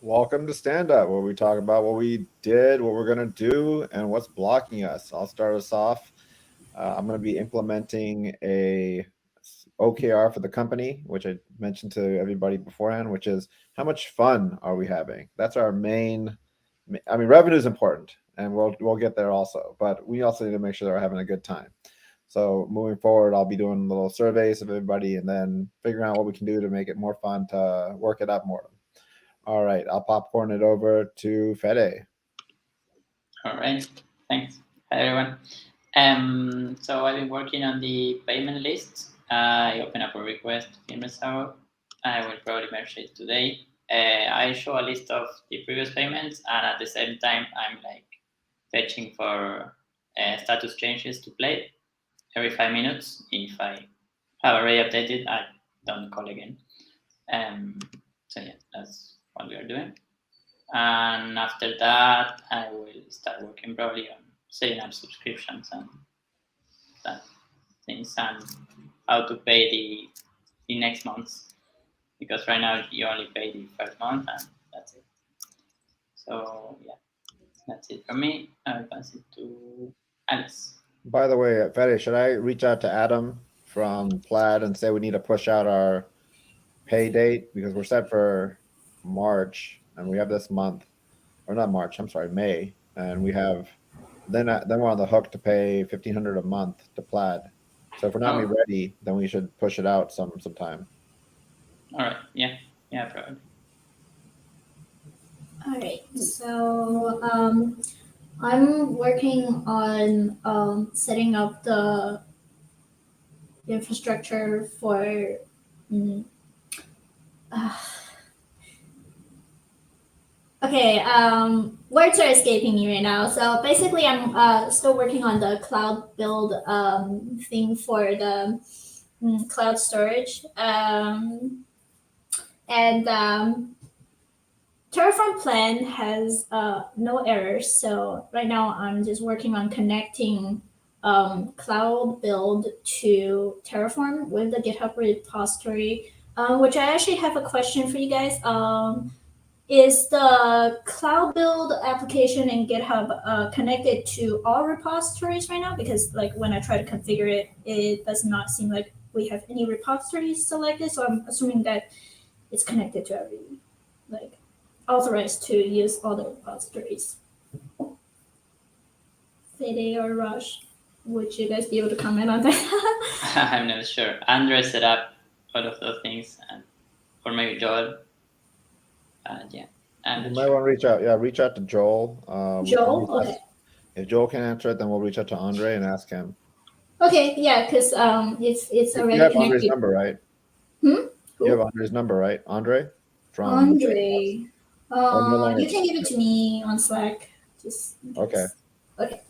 Welcome to Standup, where we talk about what we did, what we're going to do, and what's blocking us. I'll start us off. I'm going to be implementing a OKR for the company, which I mentioned to everybody beforehand, which is how much fun are we having? That's our main. I mean, revenue is important, and we'll get there also, but we also need to make sure they're having a good time. So moving forward, I'll be doing little surveys of everybody, and then figuring out what we can do to make it more fun to work it up more. All right, I'll popcorn it over to Fede. All right, thanks. Hi, everyone. So I've been working on the payment list. I open up a request in Resao. I will probably merge it today. I show a list of the previous payments, and at the same time, I'm like fetching for status changes to play every 5 minutes. If I have already updated, I don't call again. So yeah, that's what we are doing. And after that, I will start working probably on setting up subscriptions and that things and how to pay the next months, because right now you only pay the first month and that's it. So yeah, that's it for me. I'll pass it to Alice. By the way, Fede, should I reach out to Adam from Plaid and say we need to push out our pay date because we're set for March and we have this month, or not March, I'm sorry, May, and we have then we're on the hook to pay $1,500 a month to Plaid. So if we're not ready, then we should push it out sometime. All right. Yeah, probably. All right. So I'm working on setting up the infrastructure for. Okay, words are escaping me right now. So basically, I'm still working on the cloud build thing for the cloud storage. And Terraform plan has no errors. So right now, I'm just working on connecting cloud build to Terraform with the GitHub repository, which I actually have a question for you guys. Is the cloud build application in GitHub connected to all repositories right now? Because like when I try to configure it, it does not seem like we have any repositories selected. So I'm assuming that it's connected to every, like authorized to use all the repositories. Fede or Raj, would you guys be able to comment on that? I'm not sure. Andre set up all of those things, or maybe Joel. Yeah. You might want to reach out. Yeah, reach out to Joel. Joel? Okay. If Joel can answer it, then we'll reach out to Andre and ask him. Okay, yeah, because it's already you have connected. Andre's number, right? You have Andre's number, right? Andre? Andre. You can give it to me on Slack. Okay,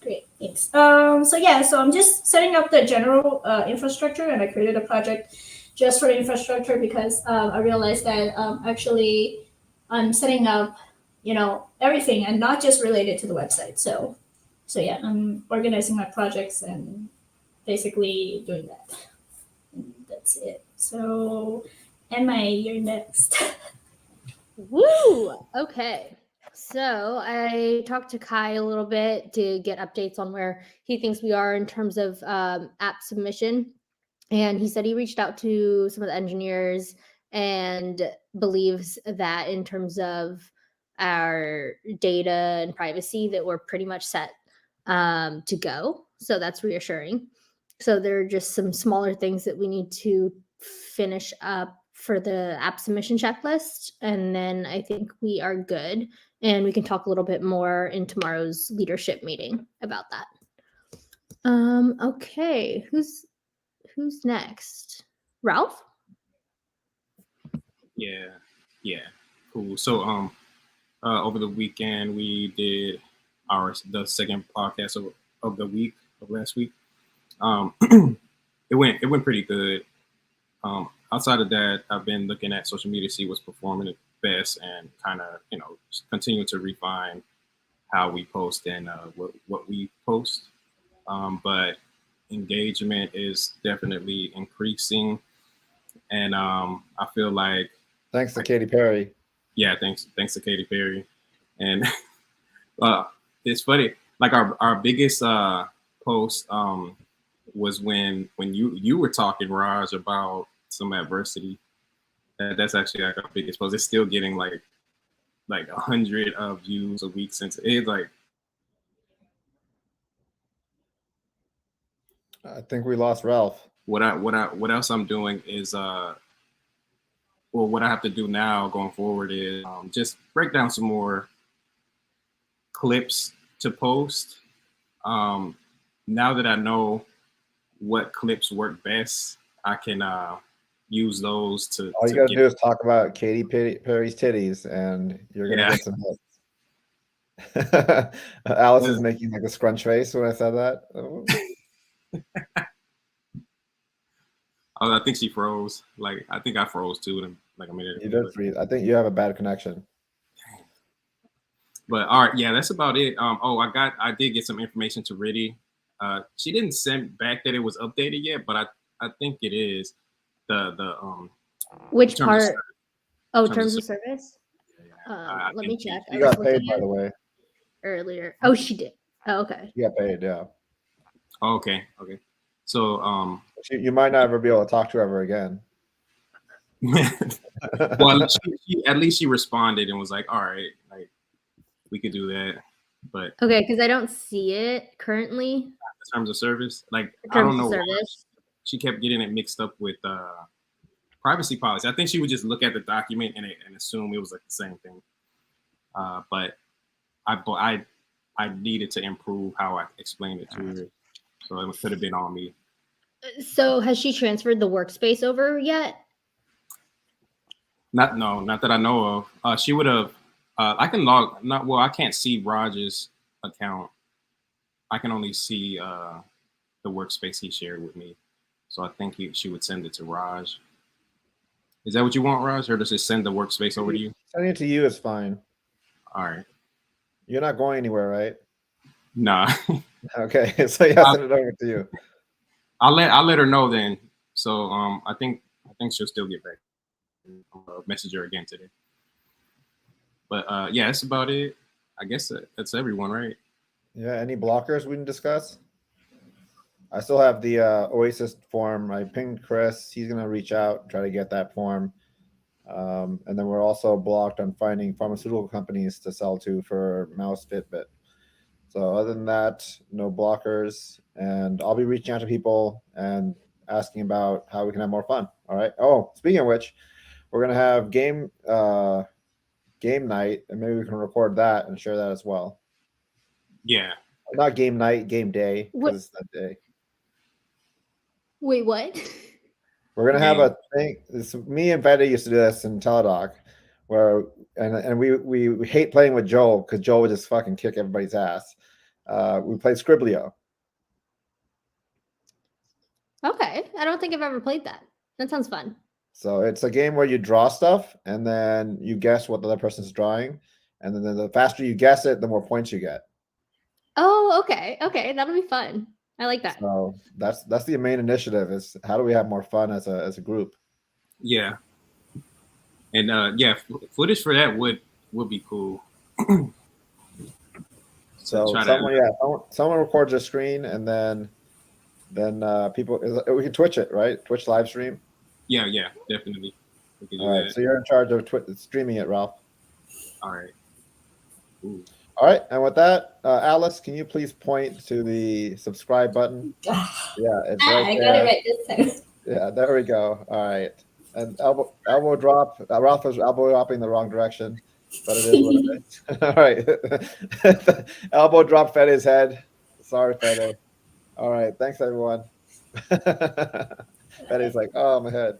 great. Thanks. So I'm just setting up the general infrastructure, and I created a project just for infrastructure because I realized that actually I'm setting up, everything and not just related to the website. So yeah, I'm organizing my projects and basically doing that. And that's it. So, Emma, you're next. Woo! Okay. So I talked to Kai a little bit to get updates on where he thinks we are in terms of app submission. And he said he reached out to some of the engineers and believes that in terms of our data and privacy that we're pretty much set to go. So that's reassuring. So there are just some smaller things that we need to finish up for the app submission checklist. And then I think we are good. And we can talk a little bit more in tomorrow's leadership meeting about that. Okay, who's next? Ralph? Yeah, cool. So over the weekend we did the second podcast of the week of last week. It went pretty good. Outside of that, I've been looking at social media to see what's performing the best and kind of continue to refine how we post and what we post. But engagement is definitely increasing, and I feel like thanks to Katy Perry. Yeah, thanks to Katy Perry, and it's funny. Like our biggest post was when you were talking, Raj, about some adversity. That's actually like our biggest post. It's still getting like 100 views a week since it's like. I think we lost Ralph. What else I'm doing is well, what I have to do now going forward is just break down some more clips to post. Now that I know what clips work best, I can use those to. All you gotta do is talk about Katy Perry's titties, and you're gonna get some hits. Alice is making like a scrunch face when I said that. Oh. I think she froze. Like I think I froze too. And like a minute. You did freeze. I think you have a bad connection. But all right, yeah, that's about it. I did get some information to Riddy. She didn't send back that it was updated yet, but I think it is. Which part? Oh, terms of service. Let me check. You got paid, by the way. Earlier. Oh, she did. Oh, okay. You got paid, yeah. Okay. So you might not ever be able to talk to her ever again. Well, at least she responded and was like, "All right, like we could do that." But okay, because I don't see it currently. In terms of service, like I don't know. She kept getting it mixed up with privacy policy. I think she would just look at the document and assume it was like the same thing. But I needed to improve how I explained it to her, so it could have been on me. So has she transferred the workspace over yet? Not that I know of. She would have. I can log. I can't see Raj's account. I can only see the workspace he shared with me. So I think she would send it to Raj. Is that what you want, Raj, or does it send the workspace over to you? Sending it to you is fine. All right. You're not going anywhere, right? Nah. Okay, so yeah, send it over to you. I'll let her know then. So I think she'll still get back. I'll message her again today. But yeah, that's about it. I guess that's everyone, right? Yeah. Any blockers we can discuss? I still have the Oasis form. I pinged Chris. He's gonna reach out, try to get that form. And then we're also blocked on finding pharmaceutical companies to sell to for mouse Fitbit. So other than that, no blockers. And I'll be reaching out to people and asking about how we can have more fun. All right. Oh, speaking of which, we're gonna have game night, and maybe we can record that and share that as well. Yeah. Not game night, game day, because it's that day. Wait, what? We're gonna have a thing. Me and Betty used to do this in Teledoc, where and we hate playing with Joel because Joel would just fucking kick everybody's ass. We played Scriblio. Okay, I don't think I've ever played that. That sounds fun. So it's a game where you draw stuff and then you guess what the other person's drawing, and then the faster you guess it, the more points you get. Oh, okay, that'll be fun. I like that. So that's the main initiative, is how do we have more fun as a group? Yeah. And yeah, footage for that would be cool. So someone records a screen, and then people, we can Twitch it, right? Twitch live stream. Yeah, definitely. We can do All right, that. so you're in charge of streaming it, Ralph. All right. Ooh. All right, and with that, Alice, can you please point to the subscribe button? Yeah, it's right I there. got it right this time. Yeah, there we go. All right, and elbow drop. Ralph was elbow dropping the wrong direction, but it is what it is. All right, elbow drop Fede's head. Sorry, Fede. All right, thanks everyone. Fede's like, oh, my head.